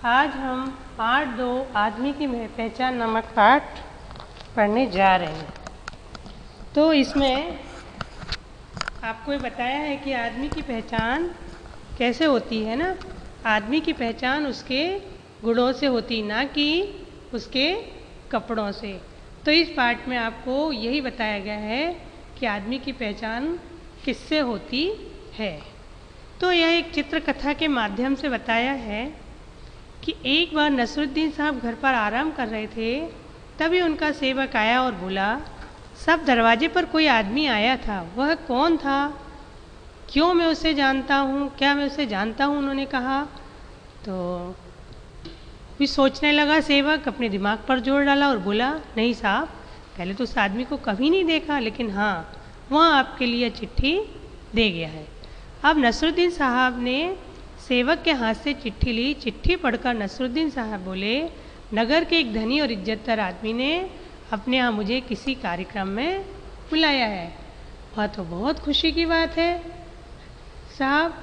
आज हम पार्ट 2 आदमी की पहचान नामक पाठ पढ़ने जा रहे हैं। तो इसमें आपको ये बताया है कि आदमी की पहचान कैसे होती है ना। आदमी की पहचान उसके गुणों से होती, ना कि उसके कपड़ों से। तो इस पाठ में आपको यही बताया गया है कि आदमी की पहचान किससे होती है। तो यह एक चित्रकथा के माध्यम से बताया है कि एक बार नसरुद्दीन साहब घर पर आराम कर रहे थे, तभी उनका सेवक आया और बोला, सब दरवाजे पर कोई आदमी आया था, वह कौन था? क्यों मैं उसे जानता हूँ? क्या मैं उसे जानता हूँ? उन्होंने कहा। तो भी सोचने लगा सेवक, अपने दिमाग पर जोर डाला और बोला, नहीं साहब, पहले तो उस आदमी को कभी नहीं देखा, लेकिन हाँ, वह आपके लिए चिट्ठी दे गया है। अब नसरुद्दीन साहब ने सेवक के हाथ से चिट्ठी ली। चिट्ठी पढ़कर नसरुद्दीन साहब बोले, नगर के एक धनी और इज्जतदार आदमी ने अपने यहाँ मुझे किसी कार्यक्रम में बुलाया है। वह तो बहुत खुशी की बात है साहब।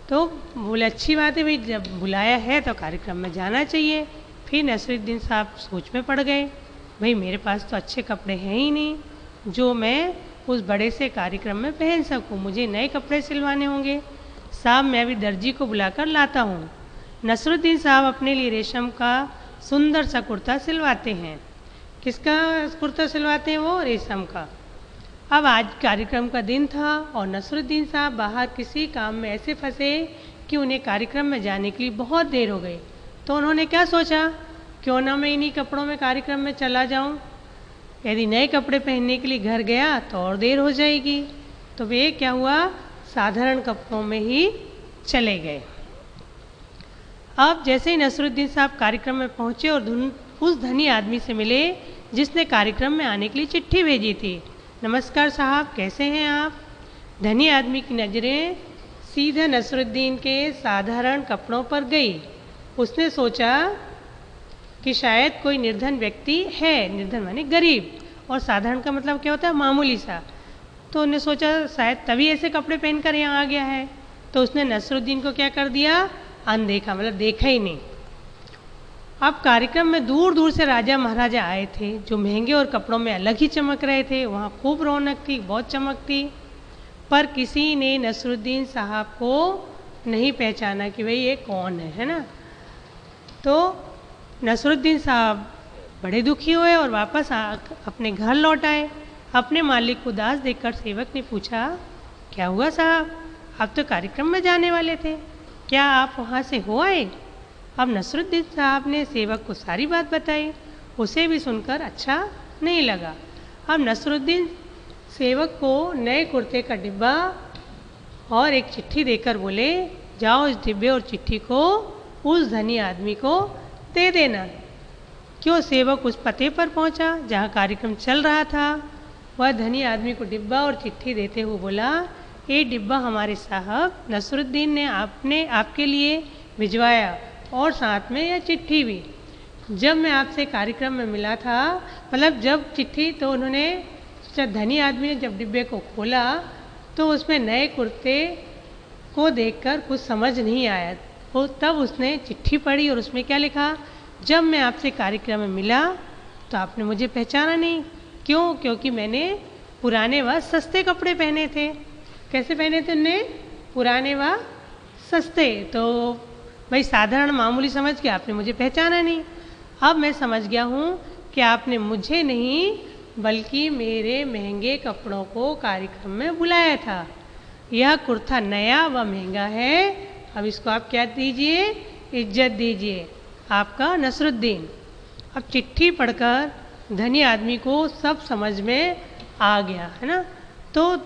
तो बोले, अच्छी बात है भाई, जब बुलाया है तो कार्यक्रम में जाना चाहिए। फिर नसरुद्दीन साहब सोच में पड़ गए, भाई मेरे पास तो अच्छे कपड़े हैं ही नहीं जो मैं उस बड़े से कार्यक्रम में पहन सकूं, मुझे नए कपड़े सिलवाने होंगे। साहब, मैं अभी दर्जी को बुलाकर लाता हूँ। नसरुद्दीन साहब अपने लिए रेशम का सुंदर सा कुर्ता सिलवाते हैं। किसका कुर्ता सिलवाते हैं? वो रेशम का। अब आज कार्यक्रम का दिन था और नसरुद्दीन साहब बाहर किसी काम में ऐसे फंसे कि उन्हें कार्यक्रम में जाने के लिए बहुत देर हो गई। तो उन्होंने क्या सोचा, क्यों ना मैं इन्हीं कपड़ों में कार्यक्रम में चला जाऊं। यदि नए कपड़े पहनने के लिए घर गया तो और देर हो जाएगी। तो वे क्या हुआ, साधारण कपड़ों में ही चले गए। अब जैसे ही नसरुद्दीन साहब कार्यक्रम में पहुंचे और उस धनी आदमी से मिले जिसने कार्यक्रम में आने के लिए चिट्ठी भेजी थी। नमस्कार साहब, कैसे हैं आप? धनी आदमी की नज़रें सीधे नसरुद्दीन के साधारण कपड़ों पर गई। उसने सोचा कि शायद कोई निर्धन व्यक्ति है। निर्धन माने गरीब, और साधारण का मतलब क्या होता है? मामूली सा। तो उन्हें सोचा शायद तभी ऐसे कपड़े पहनकर यहाँ आ गया है। तो उसने नसरुद्दीन को क्या कर दिया, अनदेखा, मतलब देखा ही नहीं। अब कार्यक्रम में दूर दूर से राजा महाराजा आए थे जो महंगे और कपड़ों में अलग ही चमक रहे थे। वहाँ खूब रौनक थी, बहुत चमक थी, पर किसी ने नसरुद्दीन साहब को नहीं पहचाना कि भाई ये कौन है ना। तो नसरुद्दीन साहब बड़े दुखी हुए और वापस अपने घर लौट आए। अपने मालिक को उदास देखकर सेवक ने पूछा, क्या हुआ साहब, आप तो कार्यक्रम में जाने वाले थे, क्या आप वहाँ से हो आए? अब नसरुद्दीन साहब ने सेवक को सारी बात बताई। उसे भी सुनकर अच्छा नहीं लगा। अब नसरुद्दीन सेवक को नए कुर्ते का डिब्बा और एक चिट्ठी देकर बोले, जाओ इस डिब्बे और चिट्ठी को उस धनी आदमी को दे देना। क्यों सेवक उस पते पर पहुंचा जहां कार्यक्रम चल रहा था। वह धनी आदमी को डिब्बा और चिट्ठी देते हुए बोला, ये डिब्बा हमारे साहब नसरुद्दीन ने आपके लिए भिजवाया, और साथ में यह चिट्ठी भी। जब मैं आपसे कार्यक्रम में मिला था, मतलब जब चिट्ठी, तो उन्होंने, जब धनी आदमी ने जब डिब्बे को खोला तो उसमें नए कुर्ते को देखकर कुछ समझ नहीं आया। तो तब उसने चिट्ठी पढ़ी और उसमें क्या लिखा, जब मैं आपसे कार्यक्रम में मिला तो आपने मुझे पहचाना नहीं। क्यों? क्योंकि मैंने पुराने व सस्ते कपड़े पहने थे। कैसे पहने थे उनने? पुराने व सस्ते। तो भाई साधारण मामूली समझ के आपने मुझे पहचाना नहीं। अब मैं समझ गया हूँ कि आपने मुझे नहीं बल्कि मेरे महंगे कपड़ों को कार्यक्रम में बुलाया था। यह कुर्ता नया व महंगा है। अब इसको आप क्या दीजिए, इज्जत दीजिए। आपका नसरुद्दीन। अब चिट्ठी पढ़कर धनी आदमी को सब समझ में आ गया है ना। तो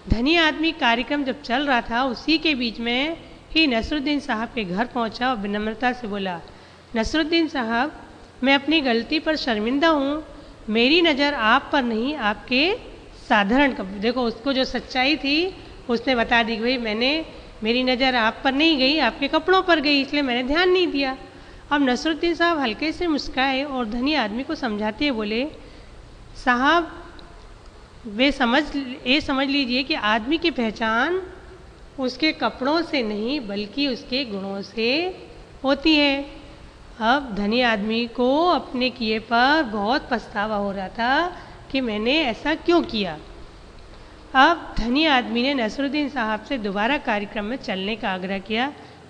धनी आदमी कार्यक्रम जब चल रहा था उसी के बीच में ही नसरुद्दीन साहब के घर पहुंचा और विनम्रता से बोला, नसरुद्दीन साहब, मैं अपनी गलती पर शर्मिंदा हूँ। मेरी नज़र आप पर नहीं, आपके साधारण कपड़े। देखो, उसको जो सच्चाई थी उसने बता दी, भाई मेरी नज़र आप पर नहीं गई, आपके कपड़ों पर गई, इसलिए मैंने ध्यान नहीं दिया। अब नसरुद्दीन साहब हल्के से मुस्काए और धनी आदमी को समझाते हुए बोले, साहब, ये समझ लीजिए कि आदमी की पहचान उसके कपड़ों से नहीं बल्कि उसके गुणों से होती है। अब धनी आदमी को अपने किए पर बहुत पछतावा हो रहा था कि मैंने ऐसा क्यों किया। अब धनी आदमी ने नसरुद्दीन साहब से दोबारा कार्यक्रम में चलने का आग्रह किया,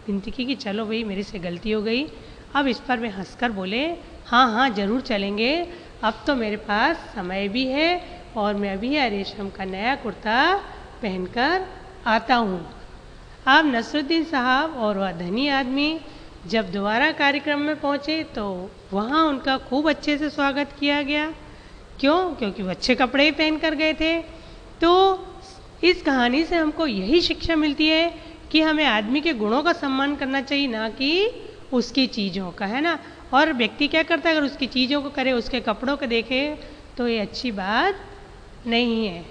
विनती की कि चलो भाई मेरे से गलती हो गई। अब इस पर वे हंसकर बोले, हाँ हाँ ज़रूर चलेंगे, अब तो मेरे पास समय भी है और मैं अभी रेशम का नया कुर्ता पहनकर आता हूँ। अब नसरुद्दीन साहब और वह धनी आदमी जब दोबारा कार्यक्रम में पहुँचे तो वहाँ उनका खूब अच्छे से स्वागत किया गया। क्यों? क्योंकि वो अच्छे कपड़े ही पहन कर गए थे। तो इस कहानी से हमको यही शिक्षा मिलती है कि हमें आदमी के गुणों का सम्मान करना चाहिए, ना कि उसकी चीज़ों का, है ना। और व्यक्ति क्या करता है, अगर उसकी चीज़ों को करे, उसके कपड़ों को देखे, तो ये अच्छी बात नहीं है।